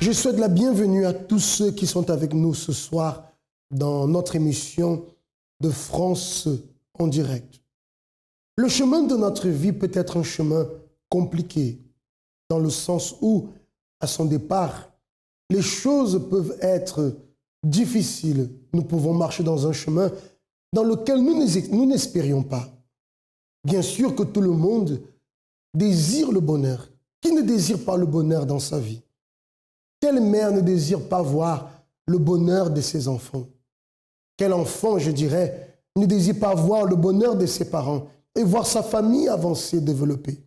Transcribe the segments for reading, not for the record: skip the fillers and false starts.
Je souhaite la bienvenue à tous ceux qui sont avec nous ce soir dans notre émission de France en direct. Le chemin de notre vie peut être un chemin compliqué, dans le sens où, à son départ, les choses peuvent être difficiles. Nous pouvons marcher dans un chemin dans lequel nous n'espérions pas. Bien sûr que tout le monde désire le bonheur. Qui ne désire pas le bonheur dans sa vie? Quelle mère ne désire pas voir le bonheur de ses enfants? Quel enfant, je dirais, ne désire pas voir le bonheur de ses parents et voir sa famille avancer, développer?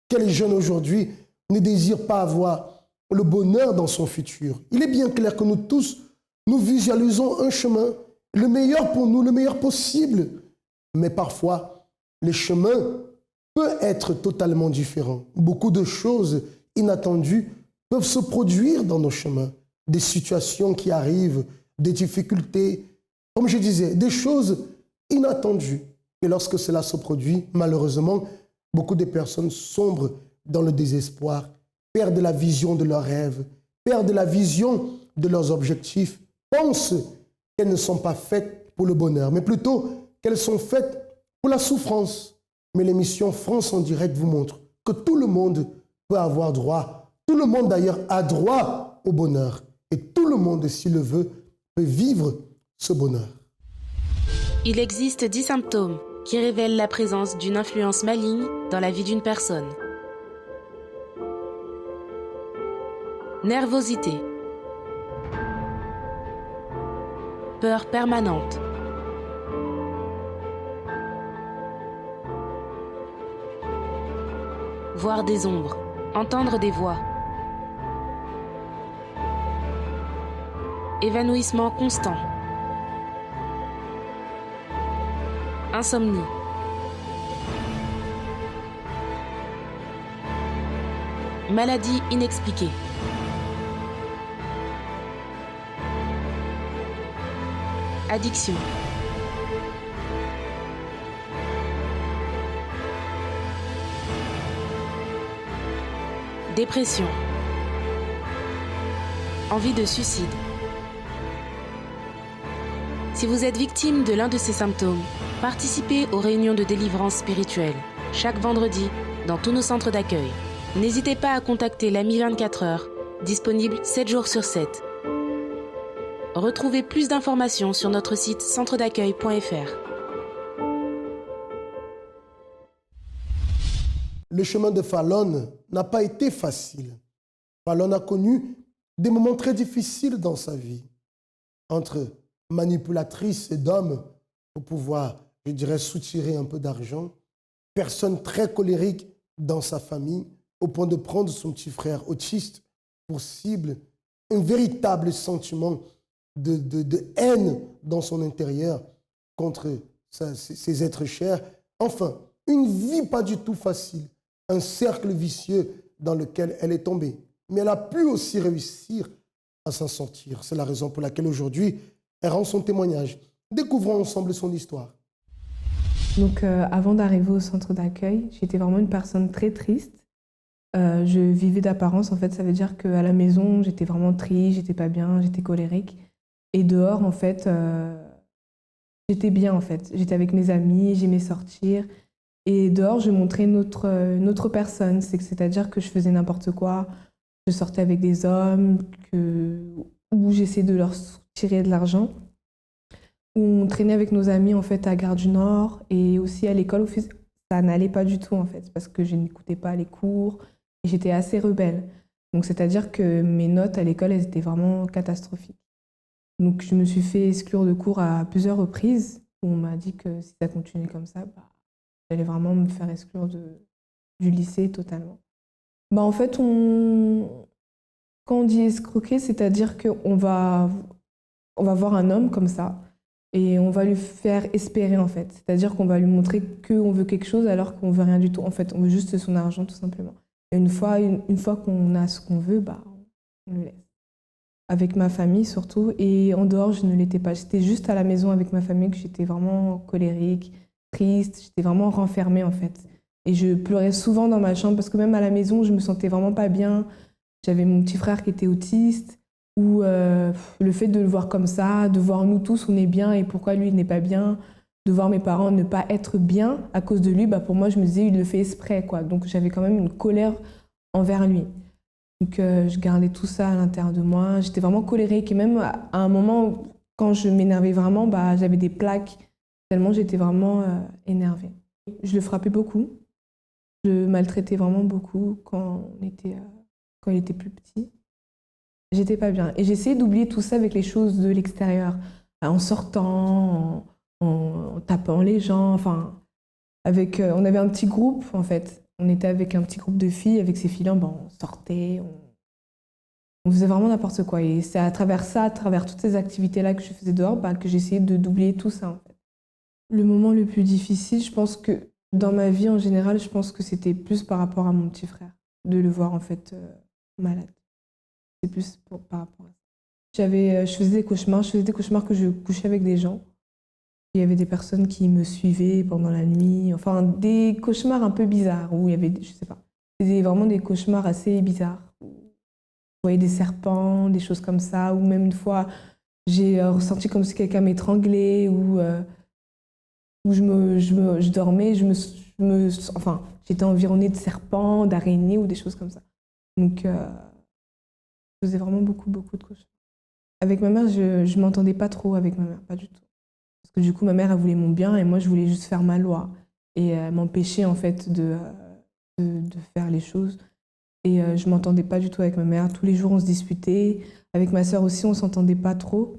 Quel jeune aujourd'hui ne désire pas avoir le bonheur dans son futur? Il est bien clair que nous tous, nous visualisons un chemin, le meilleur pour nous, le meilleur possible. Mais parfois, le chemin peut être totalement différent. Beaucoup de choses inattendues peuvent se produire dans nos chemins. Des situations qui arrivent, des difficultés, comme je disais, des choses inattendues. Et lorsque cela se produit, malheureusement, beaucoup de personnes sombrent dans le désespoir, perdent la vision de leurs rêves, perdent la vision de leurs objectifs, pensent qu'elles ne sont pas faites pour le bonheur, mais plutôt qu'elles sont faites pour la souffrance. Mais l'émission France en direct vous montre que tout le monde peut avoir droit, tout le monde d'ailleurs a droit au bonheur. Et tout le monde, s'il le veut, peut vivre ce bonheur. Il existe 10 symptômes qui révèlent la présence d'une influence maligne dans la vie d'une personne. Nervosité. Peur permanente. Voir des ombres, entendre des voix. Évanouissement constant. Insomnie. Maladie inexpliquée. Addiction. Dépression. Envie de suicide. Si vous êtes victime de l'un de ces symptômes, participez aux réunions de délivrance spirituelle, chaque vendredi, dans tous nos centres d'accueil. N'hésitez pas à contacter l'AMI 24 heures, disponible 7 jours sur 7. Retrouvez plus d'informations sur notre site centredaccueil.fr. Le chemin de Fallon n'a pas été facile. Fallon a connu des moments très difficiles dans sa vie, entre manipulatrice d'hommes pour pouvoir, je dirais, soutirer un peu d'argent, personne très colérique dans sa famille, au point de prendre son petit frère autiste pour cible, un véritable sentiment de haine dans son intérieur contre ses êtres chers. Enfin, une vie pas du tout facile, un cercle vicieux dans lequel elle est tombée. Mais elle a pu aussi réussir à s'en sortir. C'est la raison pour laquelle aujourd'hui, elle rend son témoignage. Découvrons ensemble son histoire. Donc, avant d'arriver au centre d'accueil, j'étais vraiment une personne très triste. Je vivais d'apparence, en fait, ça veut dire qu'à la maison, j'étais vraiment triste, j'étais pas bien, j'étais colérique. Et dehors, en fait, j'étais bien, en fait. J'étais avec mes amis, j'aimais sortir. Et dehors, je montrais une autre personne. C'est-à-dire que je faisais n'importe quoi. Je sortais avec des hommes, où j'essayais de leur tirer de l'argent. Où on traînait avec nos amis, en fait, à Gare du Nord. Et aussi à l'école, ça n'allait pas du tout, en fait, parce que je n'écoutais pas les cours. Et j'étais assez rebelle. Donc, c'est-à-dire que mes notes à l'école, elles étaient vraiment catastrophiques. Donc, je me suis fait exclure de cours à plusieurs reprises. Où on m'a dit que si ça continuait comme ça, j'allais vraiment me faire exclure du lycée totalement. En fait, quand on dit escroquer, c'est-à-dire qu'on va voir un homme comme ça et on va lui faire espérer, en fait. C'est-à-dire qu'on va lui montrer qu'on veut quelque chose alors qu'on veut rien du tout. En fait, on veut juste son argent, tout simplement. Et une fois qu'on a ce qu'on veut, on le laisse. Avec ma famille surtout, et en dehors, je ne l'étais pas. J'étais juste à la maison avec ma famille que j'étais vraiment colérique, triste, j'étais vraiment renfermée, en fait. Et je pleurais souvent dans ma chambre parce que même à la maison, je me sentais vraiment pas bien. J'avais mon petit frère qui était autiste, ou le fait de le voir comme ça, de voir nous tous, on est bien et pourquoi lui, il n'est pas bien, de voir mes parents ne pas être bien à cause de lui, bah, pour moi, je me disais, il le fait exprès, quoi. Donc j'avais quand même une colère envers lui. Donc je gardais tout ça à l'intérieur de moi. J'étais vraiment colérique et même à un moment, quand je m'énervais vraiment, bah, j'avais des plaques, tellement j'étais vraiment énervée. Je le frappais beaucoup. Je le maltraitais vraiment beaucoup quand il était plus petit. J'étais pas bien. Et j'essayais d'oublier tout ça avec les choses de l'extérieur, en sortant, en tapant les gens. Enfin, on avait un petit groupe, en fait. On était avec un petit groupe de filles. Avec ces filles-là, ben, on sortait, on faisait vraiment n'importe quoi. Et c'est à travers ça, à travers toutes ces activités-là que je faisais dehors, ben, que j'essayais d'oublier tout ça, en fait. Le moment le plus difficile, je pense que dans ma vie en général, je pense que c'était plus par rapport à mon petit frère, de le voir en fait malade. C'est plus par rapport à ça. Je faisais des cauchemars que je couchais avec des gens. Il y avait des personnes qui me suivaient pendant la nuit, enfin des cauchemars un peu bizarres où il y avait, je sais pas, c'était vraiment des cauchemars assez bizarres. Je voyais des serpents, des choses comme ça, ou même une fois j'ai ressenti comme si quelqu'un m'étranglait ou où je dormais, enfin, j'étais environnée de serpents, d'araignées ou des choses comme ça. Donc, je faisais vraiment beaucoup de cauchemars. Avec ma mère, je m'entendais pas trop avec ma mère, pas du tout. Parce que du coup, ma mère, elle voulait mon bien et moi, je voulais juste faire ma loi. Et elle m'empêchait, en fait, de faire les choses. Et je m'entendais pas du tout avec ma mère. Tous les jours, on se disputait. Avec ma sœur aussi, on s'entendait pas trop.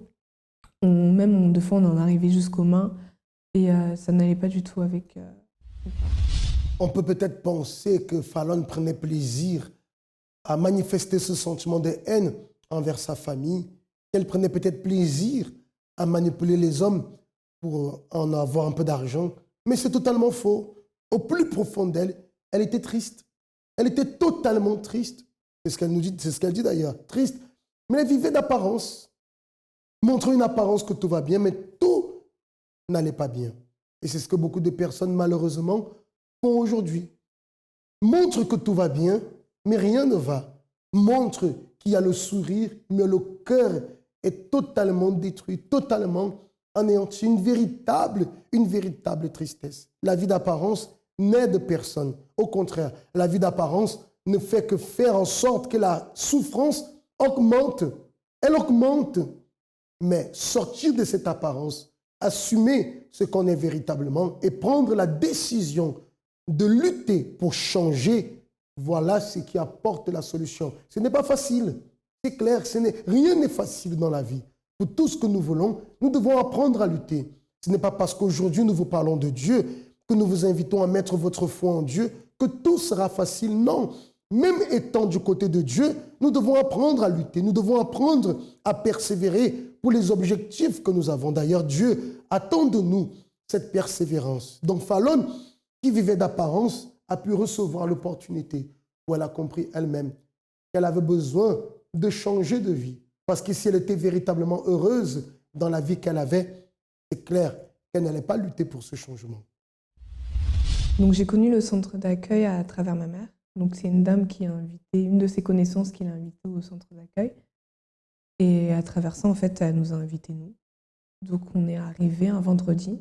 Des fois, on en arrivait jusqu'aux mains. Et ça n'allait pas du tout avec... On peut peut-être penser que Fallon prenait plaisir à manifester ce sentiment de haine envers sa famille, qu'elle prenait peut-être plaisir à manipuler les hommes pour en avoir un peu d'argent. Mais c'est totalement faux. Au plus profond d'elle, elle était triste. Elle était totalement triste. C'est ce qu'elle nous dit, c'est ce qu'elle dit d'ailleurs, triste. Mais elle vivait d'apparence, montrant une apparence que tout va bien, mais tout n'allait pas bien. Et c'est ce que beaucoup de personnes, malheureusement, font aujourd'hui. Montre que tout va bien, mais rien ne va. Montre qu'il y a le sourire, mais le cœur est totalement détruit, totalement anéanti. Une véritable tristesse. La vie d'apparence n'aide personne. Au contraire, la vie d'apparence ne fait que faire en sorte que la souffrance augmente. Elle augmente. Mais sortir de cette apparence, assumer ce qu'on est véritablement et prendre la décision de lutter pour changer, voilà ce qui apporte la solution. Ce n'est pas facile, c'est clair, rien n'est facile dans la vie. Pour tout ce que nous voulons, nous devons apprendre à lutter. Ce n'est pas parce qu'aujourd'hui nous vous parlons de Dieu, que nous vous invitons à mettre votre foi en Dieu, que tout sera facile. Non, même étant du côté de Dieu, nous devons apprendre à lutter, nous devons apprendre à persévérer pour les objectifs que nous avons. D'ailleurs, Dieu attend de nous cette persévérance. Donc Fallon, qui vivait d'apparence, a pu recevoir l'opportunité où elle a compris elle-même qu'elle avait besoin de changer de vie. Parce que si elle était véritablement heureuse dans la vie qu'elle avait, c'est clair qu'elle n'allait pas lutter pour ce changement. Donc j'ai connu le centre d'accueil à travers ma mère. Donc c'est une dame qui a invité, une de ses connaissances qui l'a invitée au centre d'accueil. Et à travers ça, en fait, elle nous a invités, nous. Donc on est arrivés un vendredi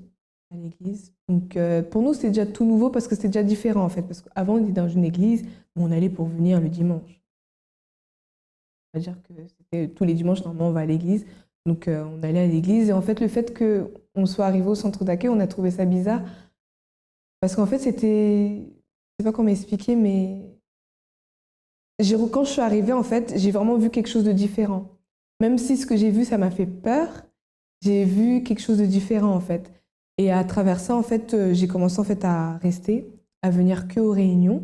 à l'église. Donc pour nous, c'était déjà tout nouveau parce que c'était déjà différent, en fait. Parce qu'avant, on était dans une église où on allait pour venir le dimanche. C'est-à-dire que c'était tous les dimanches, normalement, on va à l'église. Donc on allait à l'église. Et en fait, le fait qu'on soit arrivé au centre d'accueil, on a trouvé ça bizarre. Parce qu'en fait, c'était... Je ne sais pas comment expliquer, mais... Quand je suis arrivée, en fait, j'ai vraiment vu quelque chose de différent. Même si ce que j'ai vu, ça m'a fait peur, j'ai vu quelque chose de différent, en fait. Et à travers ça, en fait, j'ai commencé en fait, à rester, à venir qu'aux réunions.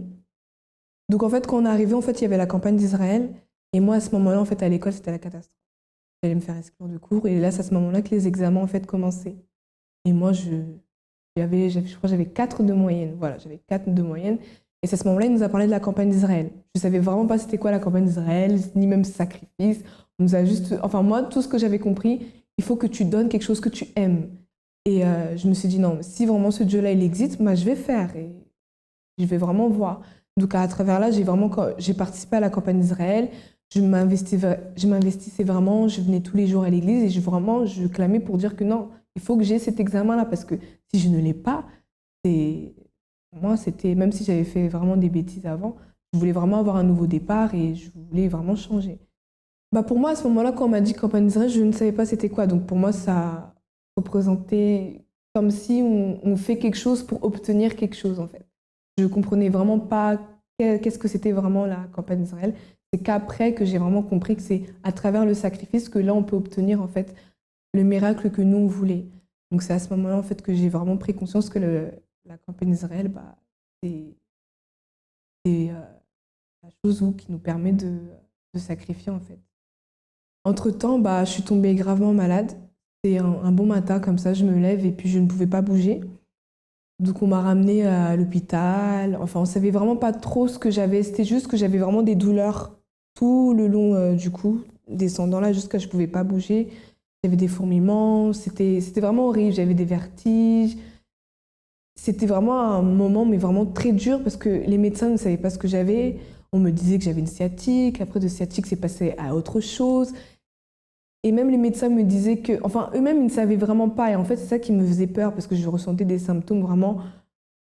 Donc, en fait, quand on est arrivé, en fait, il y avait la campagne d'Israël. Et moi, à ce moment-là, en fait, à l'école, c'était la catastrophe. J'allais me faire exclure de cours. Et là, c'est à ce moment-là que les examens, en fait, commençaient. Et moi, je crois que j'avais 4 de moyenne. Voilà, j'avais 4 de moyenne. Et c'est à ce moment-là, il nous a parlé de la campagne d'Israël. Je ne savais vraiment pas c'était quoi la campagne d'Israël, ni même ce sacrifice. On nous a juste... Enfin, moi, tout ce que j'avais compris, il faut que tu donnes quelque chose que tu aimes. Et je me suis dit, non, si vraiment ce Dieu-là, il existe, moi, je vais faire. Et je vais vraiment voir. Donc, à travers là, j'ai participé à la campagne d'Israël. je m'investissais vraiment, je venais tous les jours à l'église et je clamais pour dire que non, il faut que j'ai cet examen-là parce que si je ne l'ai pas, moi, c'était, même si j'avais fait vraiment des bêtises avant, je voulais vraiment avoir un nouveau départ et je voulais vraiment changer. Pour moi, à ce moment-là, quand on m'a dit campagne d'Israël, je ne savais pas c'était quoi. Donc pour moi, ça représentait comme si on fait quelque chose pour obtenir quelque chose, en fait. Je ne comprenais vraiment pas qu'est-ce que c'était vraiment la campagne d'Israël. C'est qu'après que j'ai vraiment compris que c'est à travers le sacrifice que là, on peut obtenir en fait le miracle que nous, on voulait. Donc c'est à ce moment-là en fait, que j'ai vraiment pris conscience que la campagne d'Israël, c'est la chose qui nous permet de sacrifier en fait. Entre-temps, je suis tombée gravement malade. C'est un bon matin comme ça, je me lève et puis je ne pouvais pas bouger. Donc on m'a ramenée à l'hôpital. Enfin, on ne savait vraiment pas trop ce que j'avais. C'était juste que j'avais vraiment des douleurs tout le long du cou, descendant là jusqu'à je ne pouvais pas bouger. J'avais des fourmillements, c'était vraiment horrible. J'avais des vertiges. C'était vraiment un moment, mais vraiment très dur parce que les médecins ne savaient pas ce que j'avais. On me disait que j'avais une sciatique. Après, de sciatique, c'est passé à autre chose. Et même les médecins me disaient que... Enfin, eux-mêmes, ils ne savaient vraiment pas. Et en fait, c'est ça qui me faisait peur parce que je ressentais des symptômes vraiment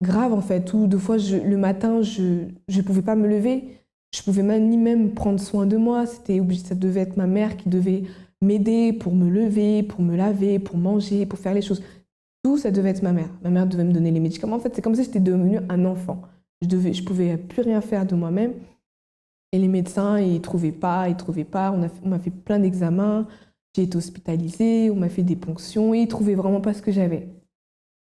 graves, en fait. Où, deux fois, le matin, je ne pouvais pas me lever. Je ne pouvais ni même prendre soin de moi. Ça devait être ma mère qui devait m'aider pour me lever, pour me laver, pour manger, pour faire les choses. Tout, ça devait être ma mère. Ma mère devait me donner les médicaments. En fait, c'est comme si j'étais devenue un enfant. Je ne pouvais plus rien faire de moi-même. Et les médecins, ils ne trouvaient pas. On m'a fait plein d'examens. J'ai été hospitalisée, on m'a fait des ponctions et ils ne trouvaient vraiment pas ce que j'avais.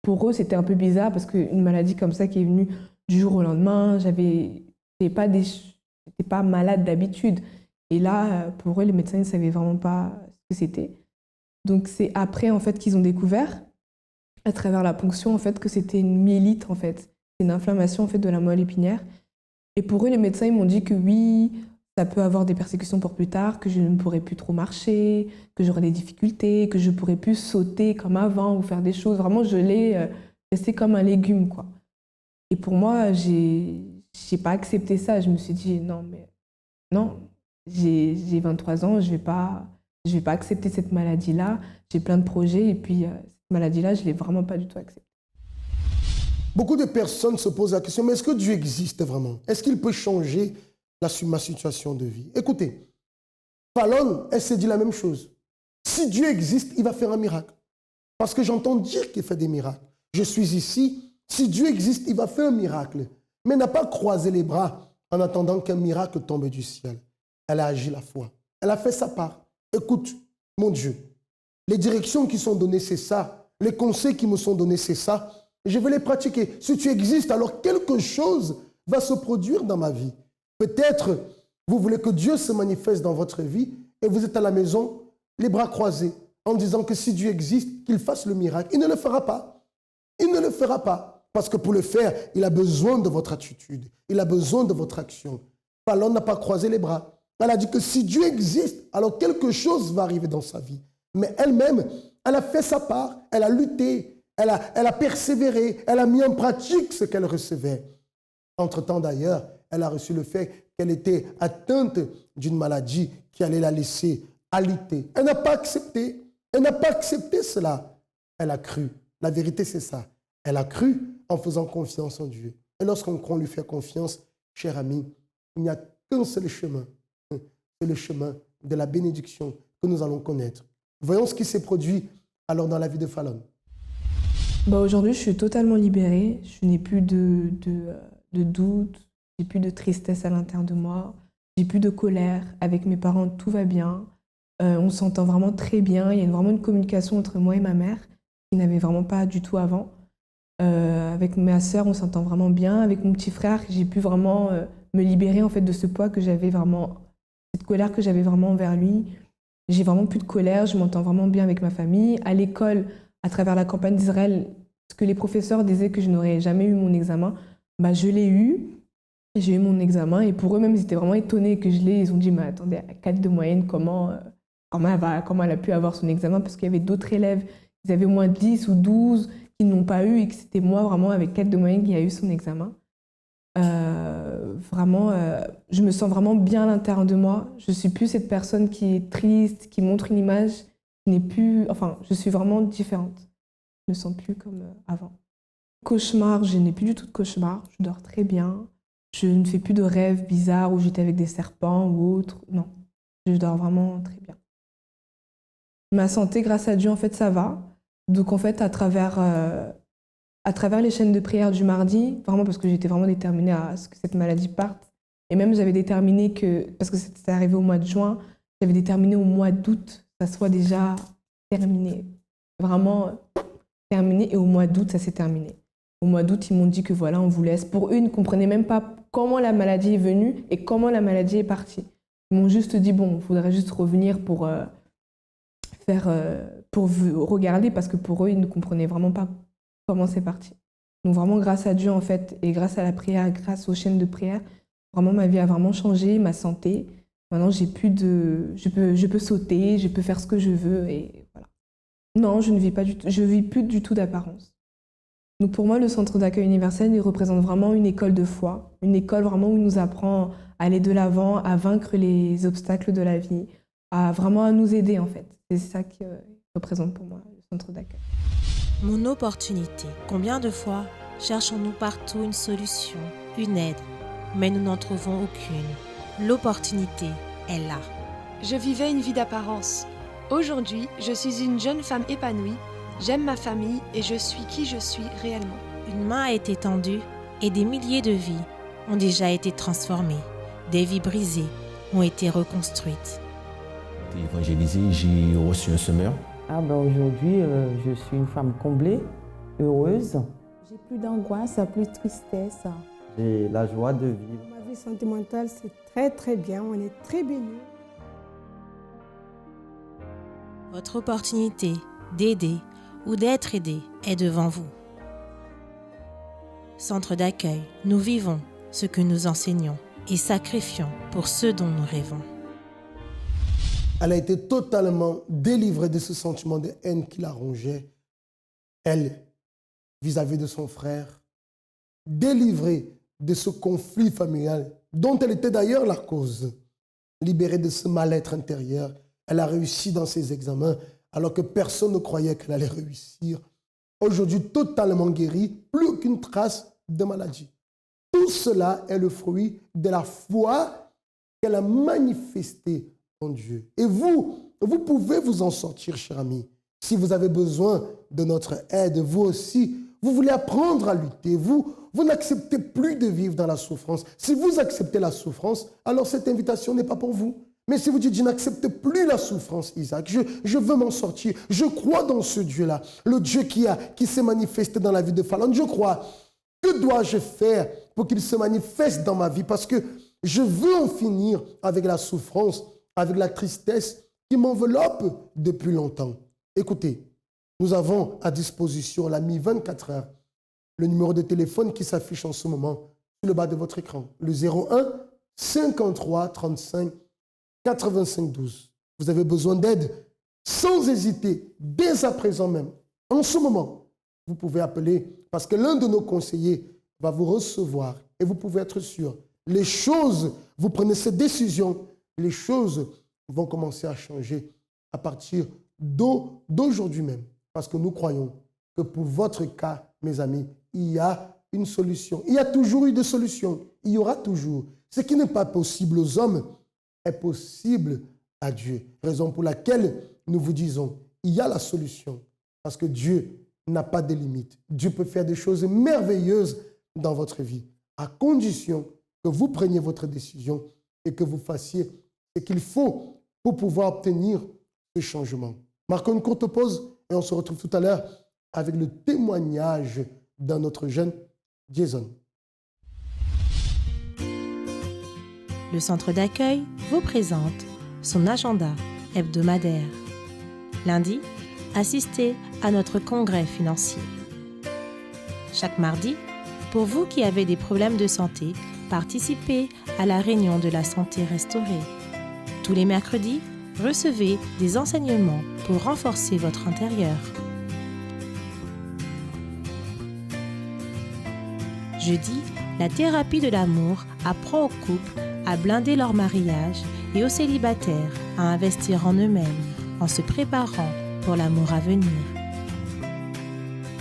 Pour eux, c'était un peu bizarre parce qu'une maladie comme ça qui est venue du jour au lendemain, je n'étais pas malade d'habitude. Et là, pour eux, les médecins ne savaient vraiment pas ce que c'était. Donc c'est après en fait, qu'ils ont découvert, à travers la ponction, en fait, que c'était une myélite, en fait. C'est une inflammation en fait, de la moelle épinière. Et pour eux, les médecins ils m'ont dit que oui, ça peut avoir des persécutions pour plus tard, que je ne pourrais plus trop marcher, que j'aurais des difficultés, que je ne pourrais plus sauter comme avant ou faire des choses. Vraiment, je l'ai resté comme un légume, quoi. Et pour moi, j'ai pas accepté ça. Je me suis dit, non, j'ai 23 ans, je vais pas accepter cette maladie-là. J'ai plein de projets et puis cette maladie-là, je ne l'ai vraiment pas du tout acceptée. Beaucoup de personnes se posent la question, mais est-ce que Dieu existe vraiment? Est-ce qu'il peut changer ma situation de vie? Écoutez, Fallon, elle s'est dit la même chose. Si Dieu existe, il va faire un miracle. Parce que j'entends dire qu'il fait des miracles. Je suis ici, si Dieu existe, il va faire un miracle. Mais elle n'a pas croisé les bras en attendant qu'un miracle tombe du ciel. Elle a agi la foi. Elle a fait sa part. Écoute, mon Dieu, les directions qui sont données, c'est ça. Les conseils qui me sont donnés, c'est ça. Je vais les pratiquer. Si tu existes, alors quelque chose va se produire dans ma vie. Peut-être vous voulez que Dieu se manifeste dans votre vie et vous êtes à la maison, les bras croisés, en disant que si Dieu existe, qu'il fasse le miracle. Il ne le fera pas. Il ne le fera pas. Parce que pour le faire, il a besoin de votre attitude. Il a besoin de votre action. Fallon n'a pas croisé les bras. Elle a dit que si Dieu existe, alors quelque chose va arriver dans sa vie. Mais elle-même, elle a fait sa part. Elle a lutté. Elle a persévéré. Elle a mis en pratique ce qu'elle recevait. Entre-temps, d'ailleurs, elle a reçu le fait qu'elle était atteinte d'une maladie qui allait la laisser alité. Elle n'a pas accepté. Elle n'a pas accepté cela. Elle a cru. La vérité, c'est ça. Elle a cru en faisant confiance en Dieu. Et lorsqu'on lui fait confiance, cher ami, il n'y a qu'un seul chemin. C'est le chemin de la bénédiction que nous allons connaître. Voyons ce qui s'est produit alors dans la vie de Fallon. Aujourd'hui, je suis totalement libérée. Je n'ai plus de doute. J'ai plus de tristesse à l'intérieur de moi. J'ai plus de colère. Avec mes parents, tout va bien. On s'entend vraiment très bien. Il y a vraiment une communication entre moi et ma mère qui n'avait vraiment pas du tout avant. Avec ma sœur, on s'entend vraiment bien. Avec mon petit frère, j'ai pu vraiment me libérer en fait, de ce poids que j'avais vraiment, cette colère que j'avais vraiment envers lui. J'ai vraiment plus de colère. Je m'entends vraiment bien avec ma famille. À l'école, à travers la campagne d'Israël, ce que les professeurs disaient que je n'aurais jamais eu mon examen, je l'ai eu. J'ai eu mon examen et pour eux-mêmes, ils étaient vraiment étonnés que je l'ai. Ils ont dit, mais attendez, à 4 de moyenne, comment elle a pu avoir son examen? Parce qu'il y avait d'autres élèves, ils avaient au moins 10 ou 12 qui n'ont pas eu et que c'était moi vraiment avec 4 de moyenne qui a eu son examen. vraiment, je me sens vraiment bien à l'intérieur de moi. Je suis plus cette personne qui est triste, qui montre une image qui n'est plus... Enfin, je suis vraiment différente. Je me sens plus comme avant. Cauchemar, je n'ai plus du tout de cauchemar. Je dors très bien. Je ne fais plus de rêves bizarres où j'étais avec des serpents ou autre. Non, je dors vraiment très bien. Ma santé, grâce à Dieu, en fait, ça va. Donc, en fait, à travers les chaînes de prière du mardi, vraiment parce que j'étais vraiment déterminée à ce que cette maladie parte. Et même, j'avais déterminé que, parce que c'était arrivé au mois de juin, j'avais déterminé au mois d'août, ça soit déjà terminé. Vraiment terminé. Et au mois d'août, ça s'est terminé. Au mois d'août, ils m'ont dit que voilà, on vous laisse. Pour eux, ils ne comprenaient même pas comment la maladie est venue et comment la maladie est partie. Ils m'ont juste dit, bon, il faudrait juste revenir pour regarder, parce que pour eux, ils ne comprenaient vraiment pas comment c'est parti. Donc vraiment, grâce à Dieu, en fait, et grâce à la prière, grâce aux chaînes de prière, vraiment, ma vie a vraiment changé, ma santé. Maintenant, je peux sauter, je peux faire ce que je veux, et voilà. Non, je vis plus du tout d'apparence. Donc pour moi, le centre d'accueil universel, il représente vraiment une école de foi, une école vraiment où il nous apprend à aller de l'avant, à vaincre les obstacles de la vie, à nous aider, en fait. C'est ça qui représente pour moi le centre d'accueil. Mon opportunité. Combien de fois cherchons-nous partout une solution, une aide, mais nous n'en trouvons aucune. L'opportunité est là. Je vivais une vie d'apparence. Aujourd'hui, je suis une jeune femme épanouie, j'aime ma famille et je suis qui je suis réellement. Une main a été tendue et des milliers de vies ont déjà été transformées. Des vies brisées ont été reconstruites. Évangélisé, j'ai reçu un semeur. Aujourd'hui, je suis une femme comblée, heureuse. J'ai plus d'angoisse, plus de tristesse. J'ai la joie de vivre. Ma vie sentimentale, c'est très très bien, on est très bénis. Votre opportunité d'aider ou d'être aidé est devant vous. Centre d'accueil, nous vivons ce que nous enseignons et sacrifions pour ce dont nous rêvons. Elle a été totalement délivrée de ce sentiment de haine qui la rongeait, elle, vis-à-vis de son frère, délivrée de ce conflit familial dont elle était d'ailleurs la cause, libérée de ce mal-être intérieur. Elle a réussi dans ses examens alors que personne ne croyait qu'elle allait réussir. Aujourd'hui, totalement guérie, plus aucune trace de maladie. Tout cela est le fruit de la foi qu'elle a manifestée en Dieu. Et vous pouvez vous en sortir, cher ami. Si vous avez besoin de notre aide, vous aussi, vous voulez apprendre à lutter, vous n'acceptez plus de vivre dans la souffrance. Si vous acceptez la souffrance, alors cette invitation n'est pas pour vous. Mais si vous dites, je n'accepte plus la souffrance, Isaac, je veux m'en sortir, je crois dans ce Dieu-là, le Dieu qui s'est manifesté dans la vie de Phalane, je crois. Que dois-je faire pour qu'il se manifeste dans ma vie? Parce que je veux en finir avec la souffrance, avec la tristesse qui m'enveloppe depuis longtemps. Écoutez, nous avons à disposition la Mi 24 heures, le numéro de téléphone qui s'affiche en ce moment sur le bas de votre écran, le 01 53 35 85 12. Vous avez besoin d'aide, sans hésiter, dès à présent même, en ce moment, vous pouvez appeler parce que l'un de nos conseillers va vous recevoir et vous pouvez être sûr, les choses, vous prenez cette décision, les choses vont commencer à changer à partir d'aujourd'hui même. Parce que nous croyons que pour votre cas, mes amis, il y a une solution. Il y a toujours eu des solutions. Il y aura toujours. Ce qui n'est pas possible aux hommes est possible à Dieu. Raison pour laquelle nous vous disons, il y a la solution. Parce que Dieu n'a pas de limites. Dieu peut faire des choses merveilleuses dans votre vie, à condition que vous preniez votre décision et que vous fassiez ce qu'il faut pour pouvoir obtenir ce changement. Marquons une courte pause et on se retrouve tout à l'heure avec le témoignage d'un autre jeune, Jason. Le centre d'accueil vous présente son agenda hebdomadaire. Lundi, assistez à notre congrès financier. Chaque mardi, pour vous qui avez des problèmes de santé, participez à la réunion de la santé restaurée. Tous les mercredis, recevez des enseignements pour renforcer votre intérieur. Jeudi, la thérapie de l'amour apprend aux couples à blinder leur mariage et aux célibataires à investir en eux-mêmes en se préparant pour l'amour à venir.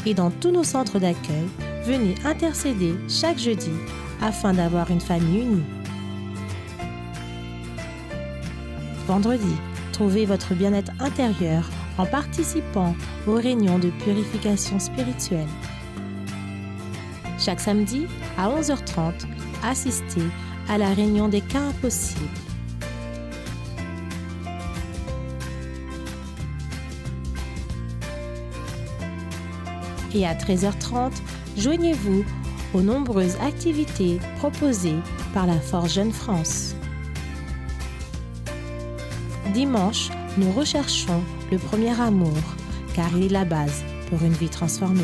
Et dans tous nos centres d'accueil, venez intercéder chaque jeudi afin d'avoir une famille unie. Vendredi, trouvez votre bien-être intérieur en participant aux réunions de purification spirituelle. Chaque samedi, à 11h30, assistez à la réunion des cas impossibles. Et à 13h30, joignez-vous aux nombreuses activités proposées par la Force Jeune France. Dimanche, nous recherchons le premier amour, car il est la base pour une vie transformée.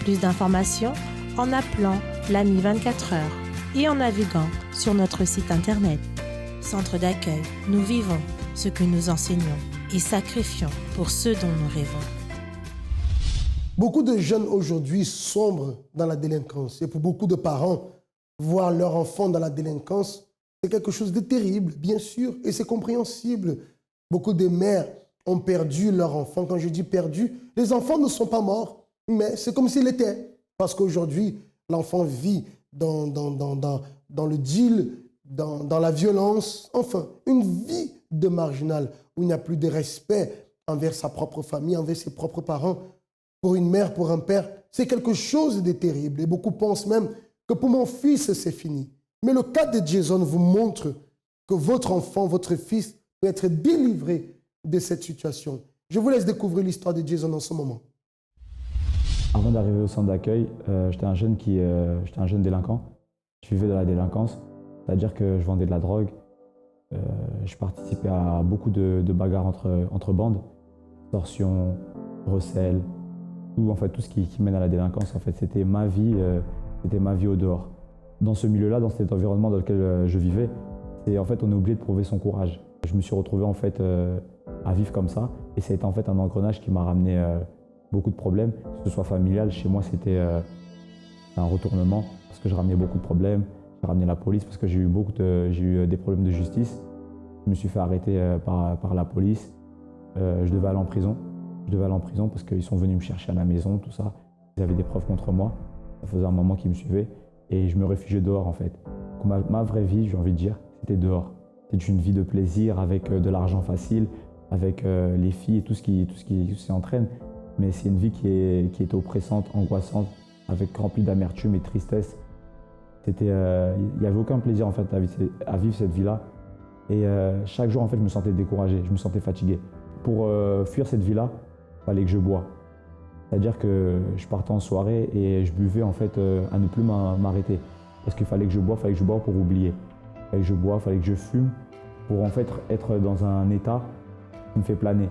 Plus d'informations en appelant l'AMI 24 heures et en naviguant sur notre site internet. Centre d'accueil, nous vivons ce que nous enseignons et sacrifions pour ce dont nous rêvons. Beaucoup de jeunes aujourd'hui sombrent dans la délinquance. Et pour beaucoup de parents, voir leur enfant dans la délinquance, c'est quelque chose de terrible, bien sûr, et c'est compréhensible. Beaucoup de mères ont perdu leur enfant. Quand je dis perdu, les enfants ne sont pas morts, mais c'est comme s'il était. Parce qu'aujourd'hui, l'enfant vit dans le deal, dans la violence, enfin, une vie de marginal où il n'y a plus de respect envers sa propre famille, envers ses propres parents. Pour une mère, pour un père, c'est quelque chose de terrible. Et beaucoup pensent même que pour mon fils, c'est fini. Mais le cas de Jason vous montre que votre enfant, votre fils, peut être délivré de cette situation. Je vous laisse découvrir l'histoire de Jason en ce moment. Avant d'arriver au centre d'accueil, j'étais un jeune délinquant. Je vivais dans la délinquance, c'est-à-dire que je vendais de la drogue. Je participais à beaucoup de bagarres entre bandes, extorsion, recel, tout ce qui mène à la délinquance. En fait, c'était ma vie au dehors. Dans ce milieu-là, dans cet environnement dans lequel je vivais, on est obligé de prouver son courage. Je me suis retrouvé à vivre comme ça, et ça a été un engrenage qui m'a ramené beaucoup de problèmes, que ce soit familial. Chez moi, c'était un retournement parce que je ramenais beaucoup de problèmes. J'ai ramené la police parce que j'ai eu des problèmes de justice. Je me suis fait arrêter par la police. Je devais aller en prison. Parce qu'ils sont venus me chercher à la maison, tout ça. Ils avaient des preuves contre moi. Ça faisait un moment qu'ils me suivaient. Et je me réfugiais dehors, en fait. Ma vraie vie, j'ai envie de dire, c'était dehors. C'était une vie de plaisir avec de l'argent facile, avec les filles et tout ce qui s'y entraîne. Mais c'est une vie qui était oppressante, angoissante, remplie d'amertume et de tristesse. Il n'y avait aucun plaisir en fait à vivre cette vie-là. Et chaque jour en fait, je me sentais découragé, je me sentais fatigué. Pour fuir cette vie-là, il fallait que je bois. C'est-à-dire que je partais en soirée et je buvais en fait à ne plus m'arrêter. Parce qu'il fallait que je bois pour oublier. Il fallait que je bois, il fallait que je fume pour en fait être dans un état qui me fait planer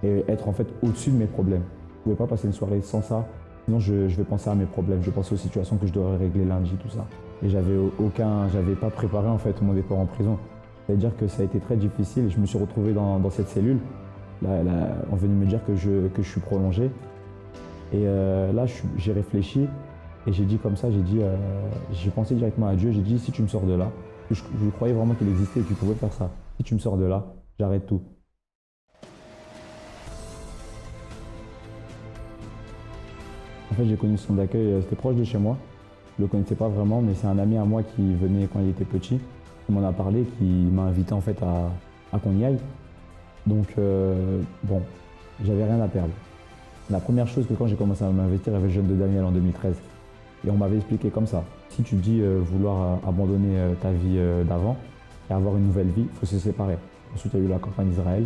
et être en fait au-dessus de mes problèmes. Je ne pouvais pas passer une soirée sans ça, sinon je vais penser à mes problèmes, je vais penser aux situations que je devrais régler lundi, tout ça. Et j'avais pas préparé en fait mon départ en prison. C'est-à-dire que ça a été très difficile et je me suis retrouvé dans cette cellule. On venait me dire que je suis prolongé. Et là, j'ai réfléchi et j'ai dit comme ça, j'ai pensé directement à Dieu, j'ai dit si tu me sors de là, je croyais vraiment qu'il existait et qu'il pouvait faire ça. Si tu me sors de là, j'arrête tout. En fait, j'ai connu son d'accueil, c'était proche de chez moi. Je ne le connaissais pas vraiment, mais c'est un ami à moi qui venait quand il était petit. Il m'en a parlé, qui m'a invité en fait à qu'on y aille. Donc, bon, j'avais rien à perdre. La première chose que quand j'ai commencé à m'investir, il y avait le jeune de Daniel en 2013. Et on m'avait expliqué comme ça. Si tu dis vouloir abandonner ta vie d'avant et avoir une nouvelle vie, il faut se séparer. Ensuite, il y a eu la campagne Israël.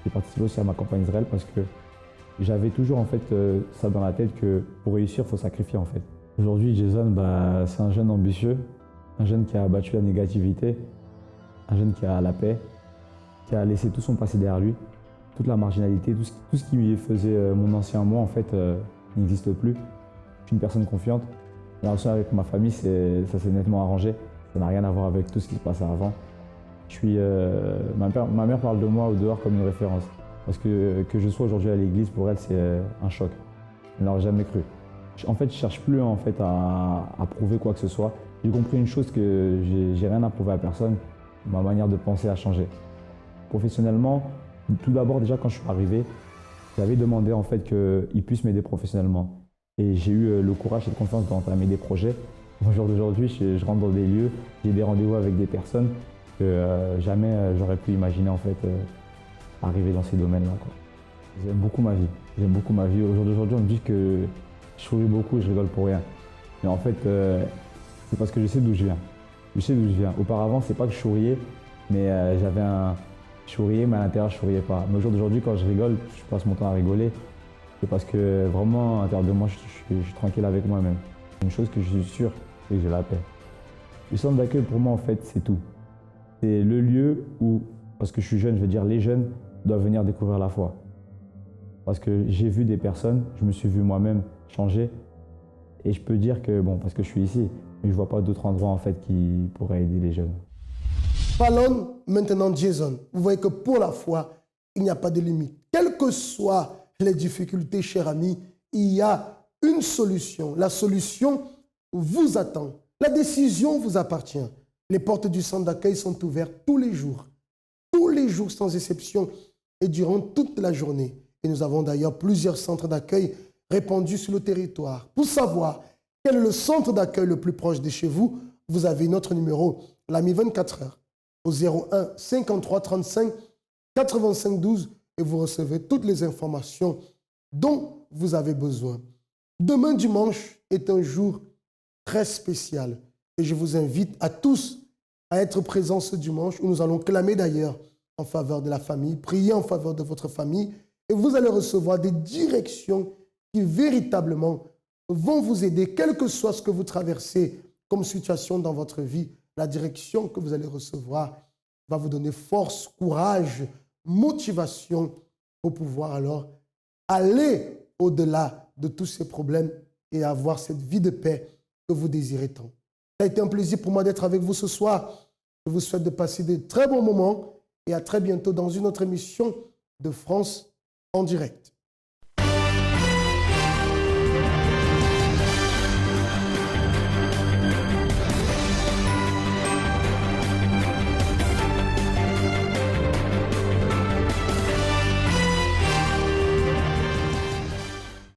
J'ai participé aussi à ma campagne Israël parce que j'avais toujours en fait ça dans la tête que pour réussir, il faut sacrifier en fait. Aujourd'hui, Jason, c'est un jeune ambitieux, un jeune qui a battu la négativité, un jeune qui a la paix, qui a laissé tout son passé derrière lui, toute la marginalité, tout ce qui faisait mon ancien moi en fait n'existe plus. Je suis une personne confiante. La relation avec ma famille, ça s'est nettement arrangé. Ça n'a rien à voir avec tout ce qui se passait avant. Ma mère parle de moi au dehors comme une référence. Parce que je sois aujourd'hui à l'église, pour elle, c'est un choc. Elle n'aurait jamais cru. En fait, je ne cherche plus en fait, à prouver quoi que ce soit. J'ai compris une chose, que j'ai rien à prouver à personne. Ma manière de penser a changé. Professionnellement, tout d'abord, déjà quand je suis arrivé, j'avais demandé en fait qu'ils puissent m'aider professionnellement. Et j'ai eu le courage et la confiance d'entamer des projets. Au jour d'aujourd'hui, je rentre dans des lieux, j'ai des rendez-vous avec des personnes que jamais j'aurais pu imaginer en fait, arriver dans ces domaines-là. J'aime beaucoup ma vie. J'aime beaucoup ma vie. Au jour d'aujourd'hui, on me dit que je souris beaucoup et je rigole pour rien. Mais en fait, c'est parce que je sais d'où je viens. Je sais d'où je viens. Auparavant, c'est pas que je souriais, mais je souriais, mais à l'intérieur, je souriais pas. Mais au jour d'aujourd'hui, quand je rigole, je passe mon temps à rigoler. C'est parce que vraiment, à l'intérieur de moi, je suis tranquille avec moi-même. Une chose que je suis sûr, c'est que j'ai la paix. Le centre d'accueil, pour moi, en fait, c'est tout. C'est le lieu où, parce que je suis jeune, je veux dire, les jeunes doivent venir découvrir la foi. Parce que j'ai vu des personnes, je me suis vu moi-même changer. Et je peux dire que, bon, parce que je suis ici, mais je ne vois pas d'autres endroits, en fait, qui pourraient aider les jeunes. Parlons maintenant de Jason. Vous voyez que pour la foi, il n'y a pas de limite. Quelles que soient les difficultés, chers amis, il y a une solution. La solution vous attend. La décision vous appartient. Les portes du centre d'accueil sont ouvertes tous les jours sans exception et durant toute la journée. Et nous avons d'ailleurs plusieurs centres d'accueil répandus sur le territoire. Pour savoir quel est le centre d'accueil le plus proche de chez vous, vous avez notre numéro, l'AMI 24 heures, au 01 53 35 85 12 et vous recevez toutes les informations dont vous avez besoin. Demain dimanche est un jour très spécial et je vous invite à tous à être présents ce dimanche où nous allons clamer d'ailleurs en faveur de la famille, prier en faveur de votre famille et vous allez recevoir des directions qui véritablement vont vous aider, quel que soit ce que vous traversez comme situation dans votre vie. La direction que vous allez recevoir va vous donner force, courage, motivation pour pouvoir alors aller au-delà de tous ces problèmes et avoir cette vie de paix que vous désirez tant. Ça a été un plaisir pour moi d'être avec vous ce soir. Je vous souhaite de passer de très bons moments et à très bientôt dans une autre émission de France en direct.